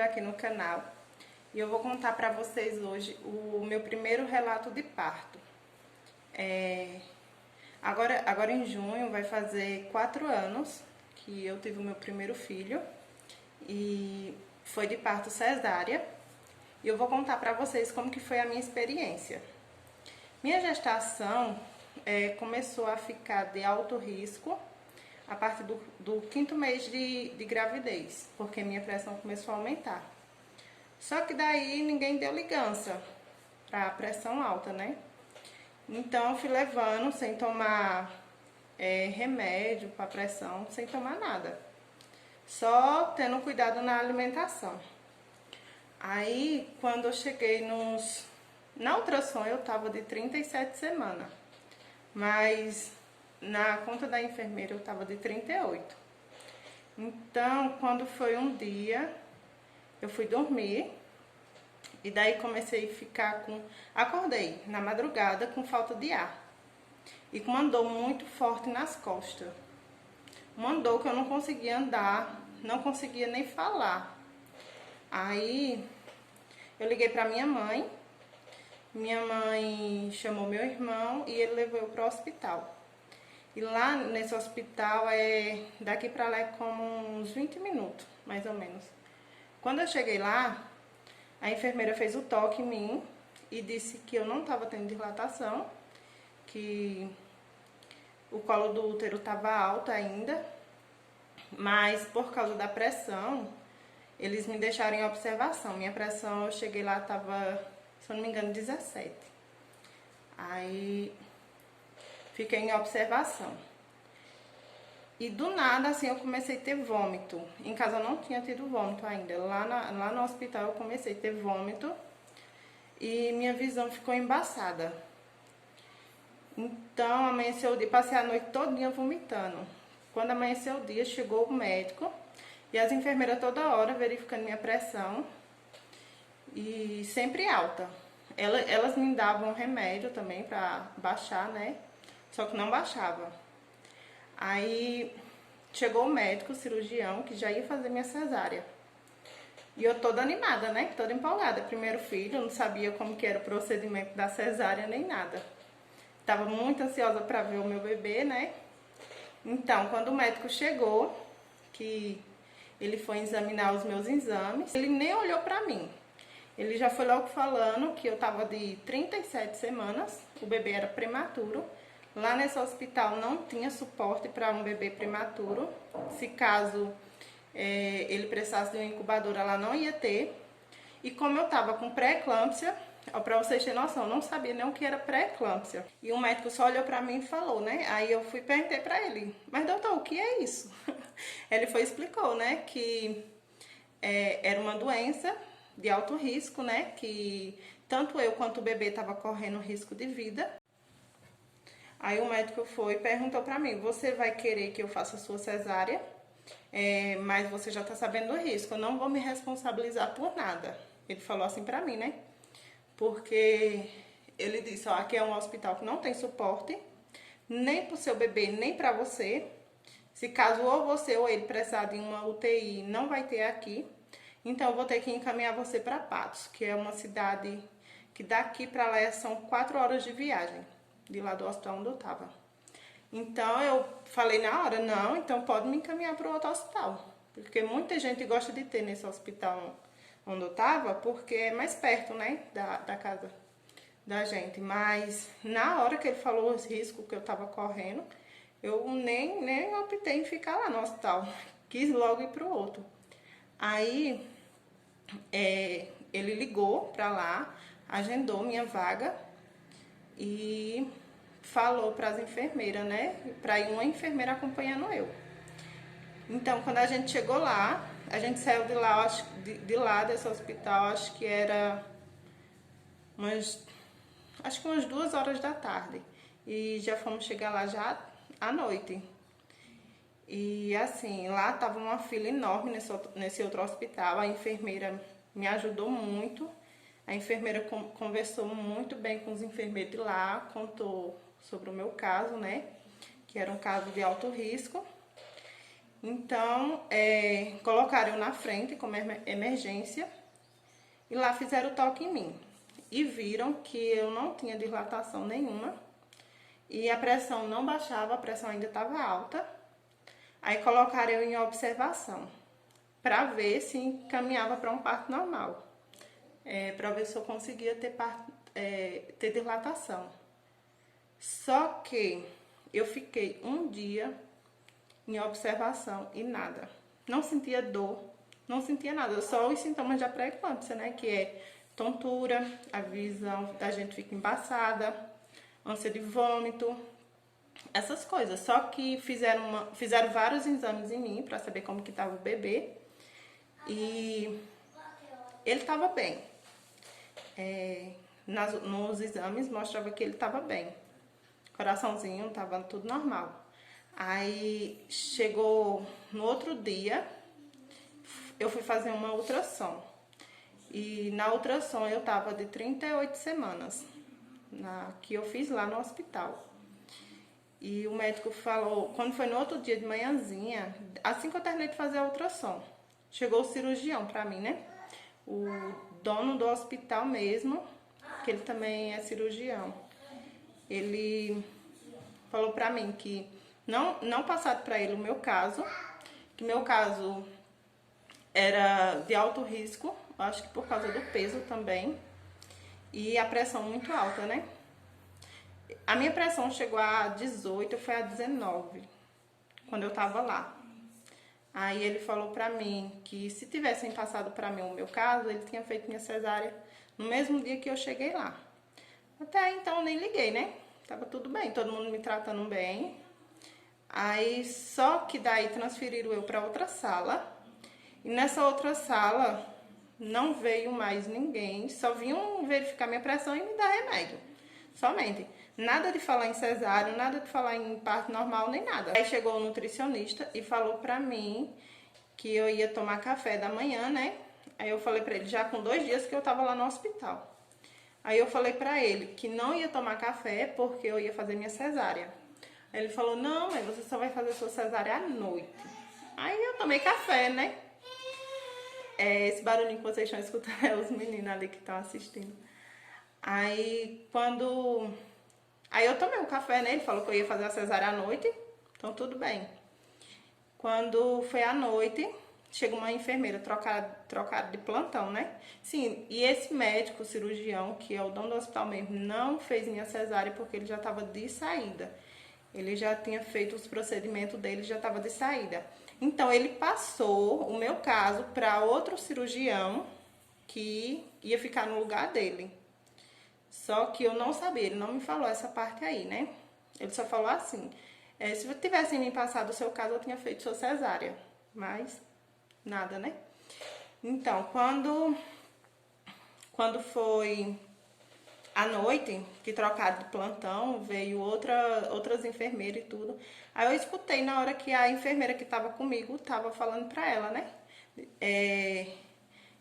aqui no canal e eu vou contar para vocês hoje o meu primeiro relato de parto. Agora em junho vai fazer 4 anos que eu tive o meu primeiro filho e foi de parto cesárea e eu vou contar para vocês como que foi a minha experiência. Minha gestação começou a ficar de alto risco a partir do 5º mês de gravidez, porque minha pressão começou a aumentar. Só que daí ninguém deu ligança para a pressão alta, né? Então eu fui levando sem tomar remédio para pressão, sem tomar nada. Só tendo cuidado na alimentação. Aí quando eu cheguei na ultrassom eu tava de 37 semanas. Mas na conta da enfermeira eu tava de 38. Então, quando foi um dia, eu fui dormir e daí comecei a ficar acordei na madrugada com falta de ar e com uma dor muito forte nas costas. Uma dor que eu não conseguia andar, não conseguia nem falar. Aí eu liguei para minha mãe chamou meu irmão e ele levou eu para o hospital. E lá nesse hospital, daqui para lá é como uns 20 minutos, mais ou menos. Quando eu cheguei lá, a enfermeira fez o toque em mim e disse que eu não estava tendo dilatação, que o colo do útero estava alto ainda, mas por causa da pressão, eles me deixaram em observação. Minha pressão, eu cheguei lá, estava, se eu não me engano, 17. Aí fiquei em observação. E do nada, assim, eu comecei a ter vômito. Em casa eu não tinha tido vômito ainda. Lá no hospital eu comecei a ter vômito e minha visão ficou embaçada. Então, amanheceu o dia, passei a noite todinha vomitando. Quando amanheceu o dia, chegou o médico e as enfermeiras toda hora verificando minha pressão e sempre alta. Elas me davam remédio também pra baixar, né? Só que não baixava. Aí chegou o médico, o cirurgião, que já ia fazer minha cesárea. E eu toda animada, né? Toda empolgada. Primeiro filho, não sabia como que era o procedimento da cesárea nem nada. Tava muito ansiosa para ver o meu bebê, né? Então, quando o médico chegou, que ele foi examinar os meus exames, ele nem olhou pra mim. Ele já foi logo falando que eu tava de 37 semanas, o bebê era prematuro. Lá nesse hospital não tinha suporte para um bebê prematuro. Se caso ele precisasse de uma incubadora, lá não ia ter. E como eu tava com pré-eclâmpsia, para vocês terem noção, eu não sabia nem o que era pré-eclâmpsia. E o médico só olhou para mim e falou, né? Aí eu fui e perguntei para ele, mas doutor, o que é isso? Ele foi e explicou, né? Que era uma doença de alto risco, né? Que tanto eu quanto o bebê tava correndo risco de vida. Aí o médico foi e perguntou pra mim, você vai querer que eu faça a sua cesárea? Mas você já tá sabendo do risco, eu não vou me responsabilizar por nada. Ele falou assim pra mim, né? Porque ele disse, ó, aqui é um hospital que não tem suporte, nem pro seu bebê, nem pra você. Se caso ou você ou ele precisar de uma UTI, não vai ter aqui. Então eu vou ter que encaminhar você pra Patos, que é uma cidade que daqui pra lá são 4 horas de viagem, de lá do hospital onde eu tava. Então eu falei na hora, não, então pode me encaminhar para o outro hospital. Porque muita gente gosta de ter nesse hospital onde eu tava, porque é mais perto, né, da casa da gente. Mas na hora que ele falou os riscos que eu tava correndo, eu nem optei em ficar lá no hospital. Quis logo ir pro outro. Aí ele ligou pra lá, agendou minha vaga e falou para as enfermeiras, né? Para ir uma enfermeira acompanhando eu. Então, quando a gente chegou lá, a gente saiu de lá, de lá desse hospital, acho que umas 2 horas da tarde. E já fomos chegar lá já à noite. E assim, lá tava uma fila enorme nesse outro hospital. A enfermeira me ajudou muito. A enfermeira conversou muito bem com os enfermeiros de lá, contou sobre o meu caso, né? Que era um caso de alto risco. Então, colocaram eu na frente como emergência e lá fizeram o toque em mim. E viram que eu não tinha dilatação nenhuma e a pressão não baixava, a pressão ainda estava alta. Aí colocaram eu em observação para ver se encaminhava para um parto normal, para ver se eu conseguia ter dilatação. Só que eu fiquei um dia em observação e nada. Não sentia dor, não sentia nada, só os sintomas da pré-eclâmpsia, né? Que é tontura, a visão da gente fica embaçada, ânsia de vômito, essas coisas. Só que fizeram vários exames em mim para saber como que estava o bebê e ele estava bem. Nos exames mostrava que ele estava bem, coraçãozinho, estava tudo normal. Aí chegou no outro dia, eu fui fazer uma ultrassom. E na ultrassom eu tava de 38 semanas, que eu fiz lá no hospital. E o médico falou, quando foi no outro dia de manhãzinha, assim que eu terminei de fazer a ultrassom, chegou o cirurgião pra mim, né? O dono do hospital mesmo, que ele também é cirurgião. Ele falou pra mim que não passaram pra ele o meu caso, que meu caso era de alto risco, acho que por causa do peso também, e a pressão muito alta, né? A minha pressão chegou a 18, foi a 19, quando eu tava lá. Aí ele falou pra mim que se tivessem passado pra mim o meu caso, ele tinha feito minha cesárea no mesmo dia que eu cheguei lá. Até então nem liguei, né? Tava tudo bem, todo mundo me tratando bem. Aí só que daí transferiram eu pra outra sala. E nessa outra sala não veio mais ninguém, só vinham verificar minha pressão e me dar remédio. Somente. Nada de falar em cesárea, nada de falar em parto normal, nem nada. Aí chegou o nutricionista e falou pra mim que eu ia tomar café da manhã, né? Aí eu falei pra ele, já com 2 dias que eu tava lá no hospital. Aí eu falei pra ele que não ia tomar café porque eu ia fazer minha cesárea. Aí ele falou, não, mas você só vai fazer sua cesárea à noite. Aí eu tomei café, né? Esse barulhinho que vocês estão escutando é os meninos ali que estão assistindo. Aí eu tomei um café, né? Ele falou que eu ia fazer a cesárea à noite, então tudo bem. Quando foi à noite, chegou uma enfermeira trocada de plantão, né? Sim, e esse médico cirurgião, que é o dono do hospital mesmo, não fez minha cesárea porque ele já estava de saída. Ele já tinha feito os procedimentos dele, já estava de saída. Então, ele passou o meu caso para outro cirurgião que ia ficar no lugar dele. Só que eu não sabia, ele não me falou essa parte aí, né? Ele só falou assim, se tivessem me passado o seu caso, eu tinha feito sua cesárea. Mas, nada, né? Então, quando foi à noite, que trocaram de plantão, veio outras enfermeiras e tudo. Aí eu escutei na hora que a enfermeira que estava comigo estava falando pra ela, né?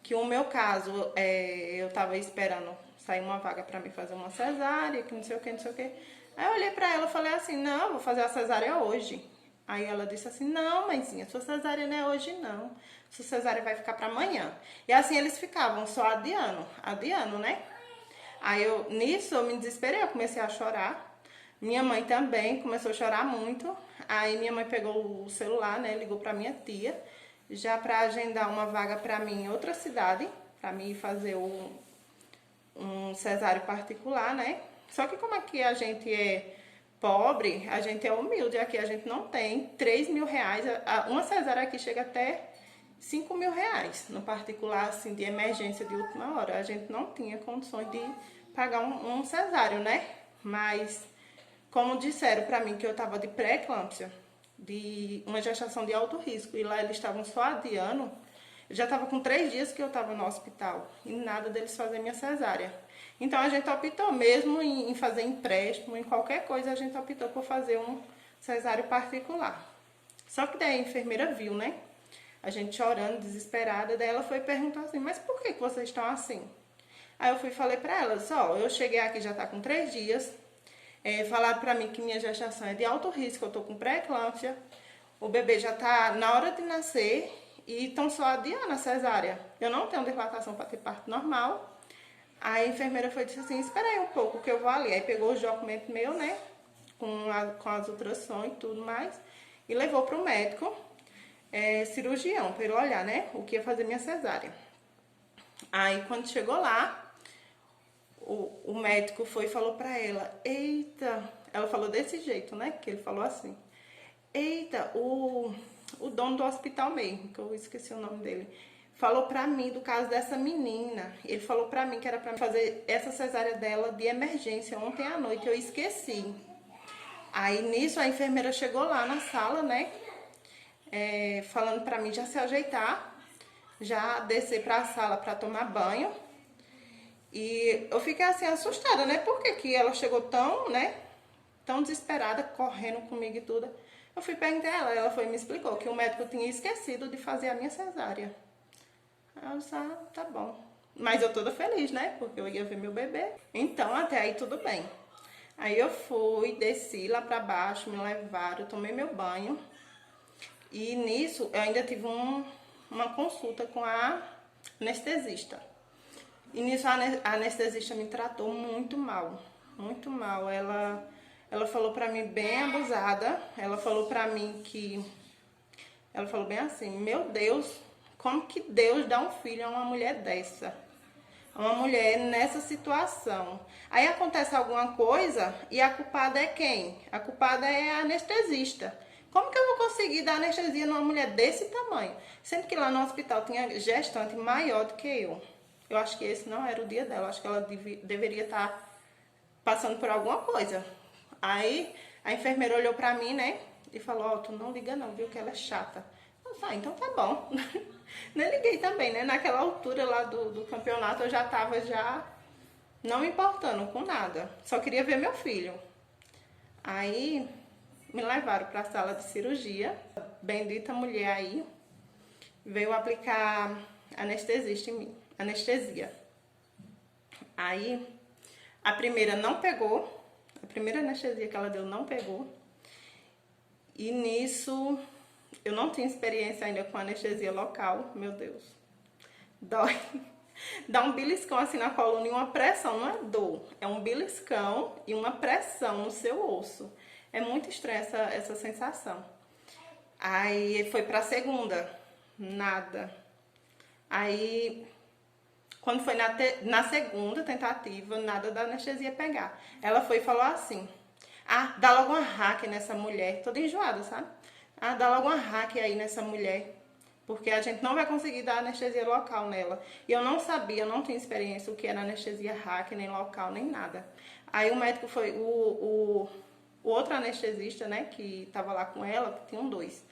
Que o meu caso, eu tava esperando sair uma vaga pra mim fazer uma cesárea, que não sei o que, não sei o que. Aí eu olhei pra ela e falei assim, não, eu vou fazer a cesárea hoje. Aí ela disse assim, não, mãezinha, sua cesárea não é hoje não. Sua cesárea vai ficar pra amanhã. E assim eles ficavam só adiando, né? Aí nisso eu me desesperei, eu comecei a chorar. Minha mãe também começou a chorar muito. Aí minha mãe pegou o celular, né, ligou pra minha tia, já pra agendar uma vaga pra mim em outra cidade, pra mim fazer um cesáreo particular, né? Só que como aqui a gente é pobre, a gente é humilde, aqui a gente não tem 3 mil reais, uma cesárea aqui chega até 5 mil reais, no particular, assim, de emergência de última hora. A gente não tinha condições de pagar um cesáreo, né? Mas, como disseram pra mim que eu tava de pré-eclâmpsia, de uma gestação de alto risco, e lá eles estavam só adiando, eu já tava com 3 dias que eu tava no hospital, e nada deles fazer minha cesárea. Então, a gente optou mesmo em fazer empréstimo, em qualquer coisa, a gente optou por fazer um cesáreo particular. Só que daí a enfermeira viu, né? A gente chorando, desesperada, daí ela foi perguntar assim, mas por que vocês estão assim? Aí eu fui e falei pra elas, eu cheguei aqui já tá com 3 dias, falaram pra mim que minha gestação é de alto risco, eu tô com pré-eclâmpsia, o bebê já tá na hora de nascer e estão só adiando a cesárea. Eu não tenho dilatação para ter parto normal. Aí a enfermeira foi e disse assim, espera aí um pouco que eu vou ali. Aí pegou os documentos meus, né, com as ultrassons e tudo mais, e levou pro médico, cirurgião, para ele olhar, né, o que ia fazer minha cesárea. Aí quando chegou lá, o médico foi e falou pra ela, eita, ela falou desse jeito, né, que ele falou assim, eita, o dono do hospital mesmo, que eu esqueci o nome dele, falou pra mim do caso dessa menina. Ele falou pra mim que era pra fazer essa cesárea dela de emergência ontem à noite, eu esqueci. Aí nisso a enfermeira chegou lá na sala, né, falando pra mim já se ajeitar, já descer pra sala pra tomar banho. E eu fiquei assim assustada, né, porque que ela chegou tão, né, tão desesperada, correndo comigo e tudo. Eu fui perguntar a ela, ela foi e me explicou que o médico tinha esquecido de fazer a minha cesárea. Aí eu disse, tá bom. Mas eu toda feliz, né? Porque eu ia ver meu bebê. Então, até aí tudo bem. Aí eu fui, desci lá pra baixo, me levaram, tomei meu banho. E nisso, eu ainda tive uma consulta com a anestesista. E nisso, a anestesista me tratou muito mal. Muito mal. Ela falou pra mim bem abusada. Ela falou pra mim que... Ela falou bem assim, meu Deus, como que Deus dá um filho a uma mulher dessa? A uma mulher nessa situação. Aí acontece alguma coisa e a culpada é quem? A culpada é a anestesista. Como que eu vou conseguir dar anestesia numa mulher desse tamanho? Sendo que lá no hospital tinha gestante maior do que eu. Eu acho que esse não era o dia dela. Acho que ela deveria estar passando por alguma coisa. Aí a enfermeira olhou pra mim, né? E falou, ó, tu não liga não, viu, que ela é chata. Eu falei, então tá bom. Nem liguei também, né? Naquela altura lá do campeonato eu já tava não me importando com nada. Só queria ver meu filho. Aí me levaram pra sala de cirurgia. Bendita mulher aí veio aplicar anestesista em mim. Anestesia. Aí a primeira não pegou. A primeira anestesia que ela deu não pegou. E nisso, eu não tinha experiência ainda com anestesia local, meu Deus. Dói. Dá um beliscão assim na coluna e uma pressão, não é dor. É um beliscão e uma pressão no seu osso. É muito estranha essa sensação. Aí foi pra segunda, nada. Aí, quando foi na segunda tentativa, nada da anestesia pegar. Ela foi e falou assim... dá logo uma hack nessa mulher, toda enjoada, sabe? Dá logo uma hack aí nessa mulher, porque a gente não vai conseguir dar anestesia local nela. E eu não sabia, eu não tinha experiência o que era anestesia hack, nem local, nem nada. Aí o médico foi, o outro anestesista, né, que tava lá com ela, que tinham dois,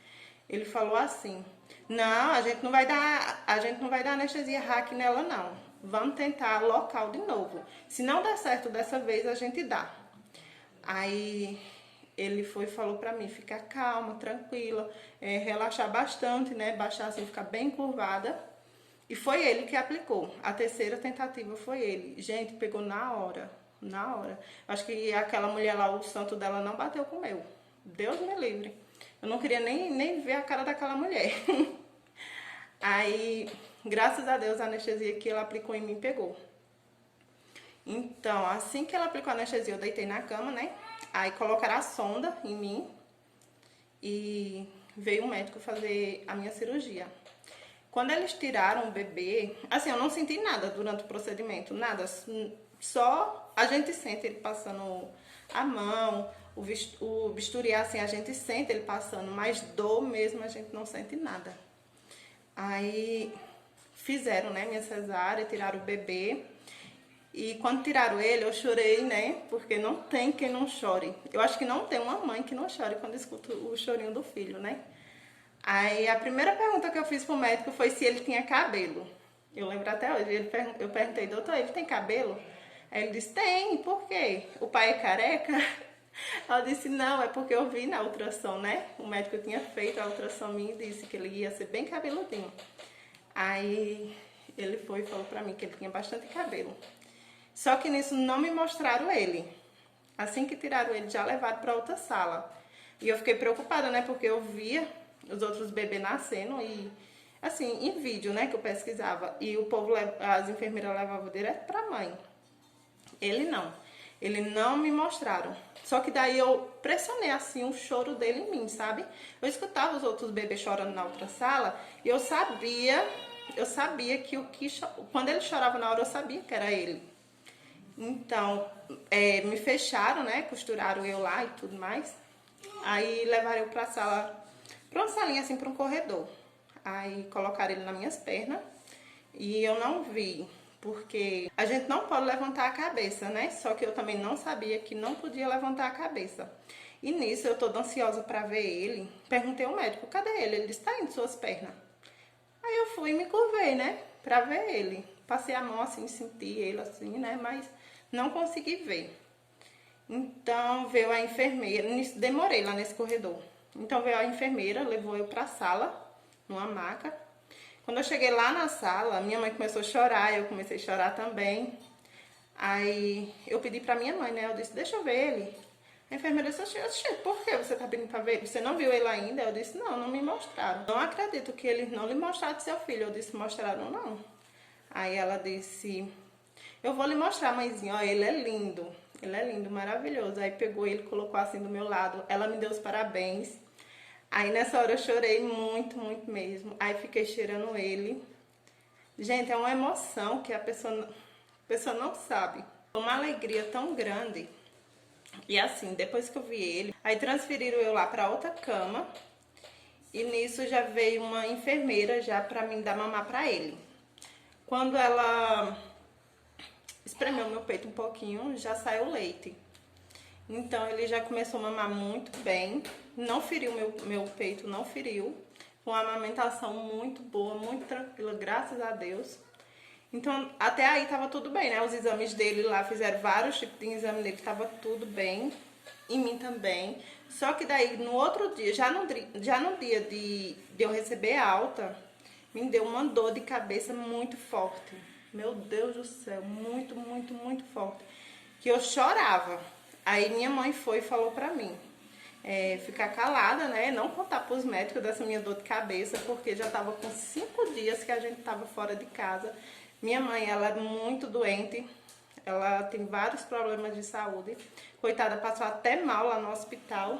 ele falou assim, não, a gente não vai dar anestesia hack nela não, vamos tentar local de novo. Se não der certo dessa vez, a gente dá. Aí ele foi e falou pra mim ficar calma, tranquila, relaxar bastante, né? Baixar assim, ficar bem curvada. E foi ele que aplicou. A terceira tentativa foi ele. Gente, pegou na hora, na hora. Acho que aquela mulher lá, o santo dela não bateu com o meu. Deus me livre. Eu não queria nem ver a cara daquela mulher. Aí, graças a Deus, a anestesia que ela aplicou em mim pegou. Então, assim que ela aplicou a anestesia, eu deitei na cama, né? Aí colocaram a sonda em mim e veio o médico fazer a minha cirurgia. Quando eles tiraram o bebê, assim, eu não senti nada durante o procedimento, nada. Só a gente sente ele passando a mão, o bisturi, assim, a gente sente ele passando, mas dor mesmo a gente não sente nada. Aí fizeram, né, minha cesárea, tiraram o bebê. E quando tiraram ele, eu chorei, né? Porque não tem quem não chore. Eu acho que não tem uma mãe que não chore quando escuta o chorinho do filho, né? Aí a primeira pergunta que eu fiz pro médico foi se ele tinha cabelo. Eu lembro até hoje. Eu perguntei, doutor, ele tem cabelo? Aí ele disse, tem, por quê? O pai é careca? Ela disse, não, é porque eu vi na ultrassom, né? O médico tinha feito a ultrassom minha e disse que ele ia ser bem cabeludinho. Aí ele foi e falou pra mim que ele tinha bastante cabelo. Só que nisso não me mostraram ele. Assim que tiraram ele, já levaram para outra sala. E eu fiquei preocupada, né? Porque eu via os outros bebês nascendo e, assim, em vídeo, né? Que eu pesquisava. E o povo, as enfermeiras levavam direto pra mãe. Ele não. Ele não me mostraram. Só que daí eu pressionei, assim, o choro dele em mim, sabe? Eu escutava os outros bebês chorando na outra sala e eu sabia que quando ele chorava na hora, eu sabia que era ele. Então, me fecharam, né? Costuraram eu lá e tudo mais. Aí levaram eu pra sala, pra uma salinha assim, pra um corredor. Aí colocaram ele nas minhas pernas e eu não vi, porque a gente não pode levantar a cabeça, né? Só que eu também não sabia que não podia levantar a cabeça. E nisso eu toda ansiosa pra ver ele. Perguntei ao médico, cadê ele? Ele disse, tá em suas pernas. Aí eu fui e me curvei, né? Pra ver ele. Passei a mão assim, senti ele assim, né? Mas não consegui ver. Então veio a enfermeira, demorei lá nesse corredor. Então veio a enfermeira, levou eu pra sala, numa maca. Quando eu cheguei lá na sala, minha mãe começou a chorar, eu comecei a chorar também. Aí eu pedi pra minha mãe, né? Eu disse, deixa eu ver ele. A enfermeira disse, oxe, por que você tá pedindo pra ver? Você não viu ele ainda? Eu disse, não, não me mostraram. Não acredito que eles não lhe mostraram seu filho. Eu disse, mostraram não. Aí ela disse, eu vou lhe mostrar, mãezinha, ó, ele é lindo. Ele é lindo, maravilhoso. Aí pegou ele, colocou assim do meu lado. Ela me deu os parabéns. Aí nessa hora eu chorei muito, muito mesmo. Aí fiquei cheirando ele. Gente, é uma emoção que a pessoa não sabe. Uma alegria tão grande. E assim, depois que eu vi ele, aí transferiram eu lá pra outra cama. E nisso já veio uma enfermeira já pra mim dar mamar pra ele. Quando ela espremeu meu peito um pouquinho, já saiu o leite. Então ele já começou a mamar muito bem. Não feriu meu peito, não feriu. Com uma amamentação muito boa, muito tranquila, graças a Deus. Então, até aí tava tudo bem, né? Os exames dele lá, fizeram vários tipos de exame dele, tava tudo bem. Em mim também. Só que daí, no outro dia, já no dia de eu receber alta, me deu uma dor de cabeça muito forte. Meu Deus do céu, muito, muito, muito forte. Que eu chorava. Aí minha mãe foi e falou pra mim, ficar calada, né? Não contar pros médicos dessa minha dor de cabeça, porque já tava com 5 dias que a gente tava fora de casa. Minha mãe, ela é muito doente, ela tem vários problemas de saúde. Coitada, passou até mal lá no hospital.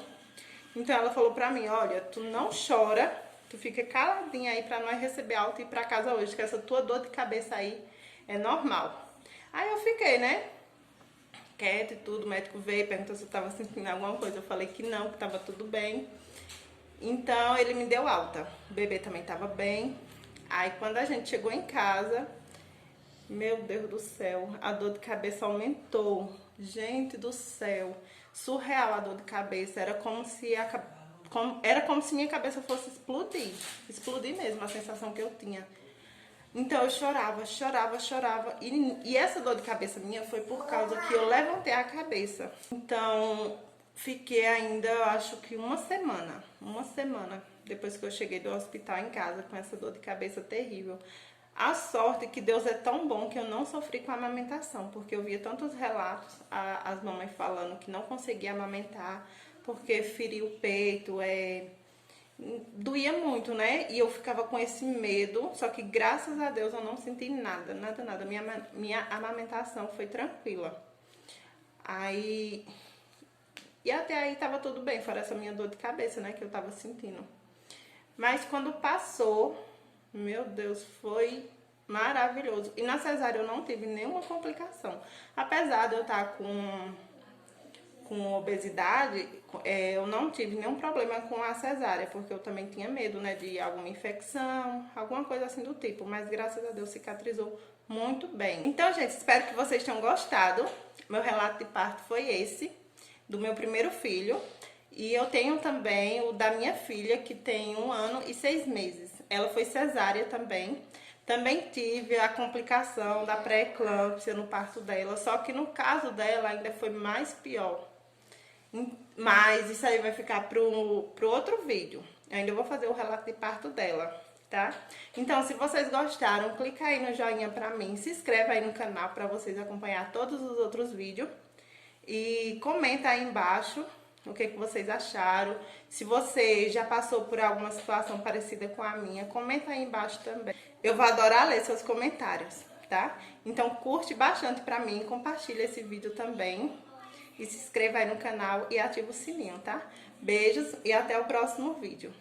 Então ela falou pra mim, olha, tu não chora, tu fica caladinha aí pra nós receber alta e ir pra casa hoje, que essa tua dor de cabeça aí é normal. Aí eu fiquei, né? Quieta e tudo, o médico veio, perguntou se eu tava sentindo alguma coisa. Eu falei que não, que tava tudo bem. Então ele me deu alta. O bebê também tava bem. Aí quando a gente chegou em casa, meu Deus do céu, a dor de cabeça aumentou. Gente do céu, surreal a dor de cabeça. Era como se minha cabeça fosse explodir. Explodir mesmo, a sensação que eu tinha. Então eu chorava, chorava, chorava. E essa dor de cabeça minha foi por causa que eu levantei a cabeça. Então fiquei ainda, eu acho que uma semana depois que eu cheguei do hospital em casa com essa dor de cabeça terrível. A sorte é que Deus é tão bom que eu não sofri com a amamentação, porque eu via tantos relatos, as mamães falando que não conseguia amamentar, porque feria o peito, doía muito, né? E eu ficava com esse medo, só que graças a Deus eu não senti nada, nada, nada. Minha amamentação foi tranquila. E até aí tava tudo bem, fora essa minha dor de cabeça, né, que eu tava sentindo. Mas quando passou, meu Deus, foi maravilhoso. E na cesárea eu não tive nenhuma complicação. Apesar de eu estar com obesidade, eu não tive nenhum problema com a cesárea, porque eu também tinha medo, né, de alguma infecção, alguma coisa assim do tipo, mas graças a Deus cicatrizou muito bem. Então, gente, espero que vocês tenham gostado. Meu relato de parto foi esse, do meu primeiro filho. E eu tenho também o da minha filha, que tem 1 ano e 6 meses. Ela foi cesárea também. Também tive a complicação da pré-eclâmpsia no parto dela, só que no caso dela ainda foi mais pior. Mas isso aí vai ficar pro outro vídeo. Eu ainda vou fazer o relato de parto dela, tá? Então, se vocês gostaram, clica aí no joinha pra mim, se inscreve aí no canal pra vocês acompanhar todos os outros vídeos. E comenta aí embaixo o que vocês acharam. Se você já passou por alguma situação parecida com a minha, comenta aí embaixo também. Eu vou adorar ler seus comentários, tá? Então curte bastante pra mim, compartilha esse vídeo também. E se inscreva aí no canal e ativa o sininho, tá? Beijos e até o próximo vídeo.